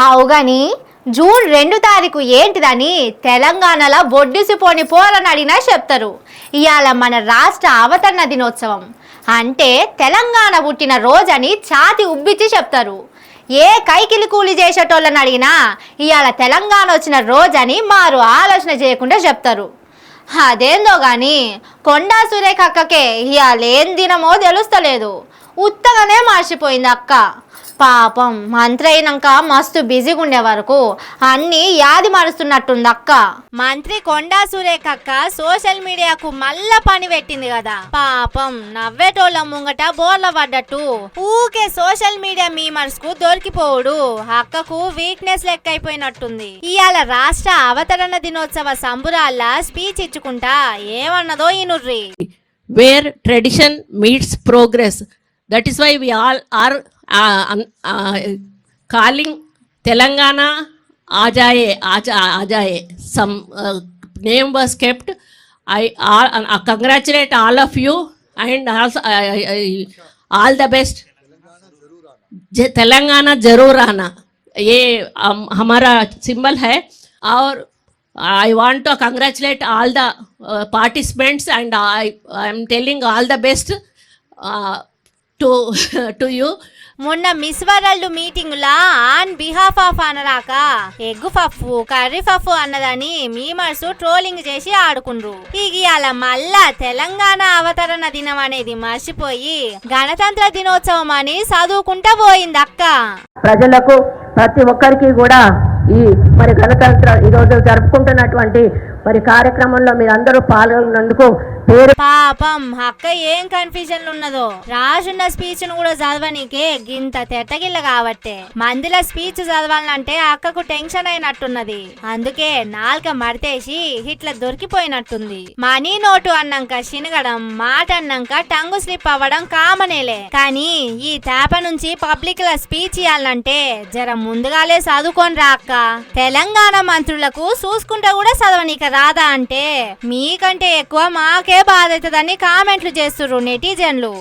అవుగాని June 2 తారీఖు ఏంటిదని తెలంగాణలో ఒడ్డిసిపోని పోరని అడిగినా చెప్తారు. ఇవాళ మన రాష్ట్ర అవతరణ దినోత్సవం అంటే తెలంగాణ పుట్టిన రోజని ఛాతి ఉబ్బిచ్చి చెప్తారు. ఏ కైకిలి కూలి చేసేటోళ్ళని అడిగినా ఇవాళ తెలంగాణ వచ్చిన రోజని మారు ఆలోచన చేయకుండా చెప్తారు. అదేందో కానీ కొండా సురేఖ అక్కకే ఇవాళ ఏం దినమో తెలుస్తలేదు. ఉత్తగానే మార్చిపోయింది అక్క. పాపం మంత్రి అయినాక మస్తు బిజీగా ఉండే వరకు అన్ని యాది మరుస్తున్నట్టుంది అక్క. మంత్రి కొండా సురేఖ అక్క సోషల్ మీడియాకు మళ్ళా పని పెట్టింది కదా. పాపం నవ్వేటోళ్ళ ముంగట బోర్ల పడ్డట్టు ఊకే సోషల్ మీడియా మీమర్స్ కు దొరికిపోవుడు అక్కకు వీక్నెస్ లెక్క అయిపోయినట్టుంది. ఇవాళ రాష్ట్ర అవతరణ దినోత్సవ సంబురాల్లా స్పీచ్ ఇచ్చుకుంటా ఏమన్నదో ఈనుర్రి. Where tradition meets progress, that is why we all are calling Telangana Ajaye. Some name was kept. I congratulate all of you and also all the best. Telangana जरूर आना, ये हमारा सिंबल है. और I want to congratulate all the participants and I am telling all the best to you. మొన్న Miss World meeting లా on behalf of అనరాక egg puff curry puff అన్నదని మీమర్స్ ట్రోలింగ్ చేసి ఆడుకుండ్రు. ఇవాళ మళ్ళా తెలంగాణ అవతరణ దినం అనేది మర్చిపోయి గణతంత్ర దినోత్సవం అని చదువుకుంటా పోయింది అక్క. ప్రజలకు ప్రతి ఒక్కరికి కూడా ఈ మరి గణతంత్ర ఈరోజు జరుపుకుంటున్నటువంటి మరి కార్యక్రమంలో మీరందరూ పాల్గొన్నందుకు పాపం అక్క ఏం కన్ఫ్యూజన్ ఉన్నదో. రాజున్న స్పీచ్ ను కూడా చదవనీకే గింత తెట్టగిల్ల కాబట్టే మందిల స్పీచ్ చదవాలంటే అక్కకు టెన్షన్ అయినట్టున్నది. అందుకే నాలుక మడితేసి ఇట్లా దొరికిపోయినట్టుంది. మనీ నోటు అన్నాక శినగడం, మాట అన్నాక టంగు స్లిప్ అవ్వడం కామనేలే. కానీ ఈ తేప నుంచి పబ్లిక్ ల స్పీచ్ ఇవ్వాలంటే జర ముందుగాలే చదువుకొని రా అక్క. తెలంగాణ మంత్రులకు చూసుకుంటా కూడా చదవనీక రాదా అంటే మీకంటే ఎక్కువ మాకే బాధ అవుతుందని కామెంట్లు చేస్తుర్రు నెటిజన్లు.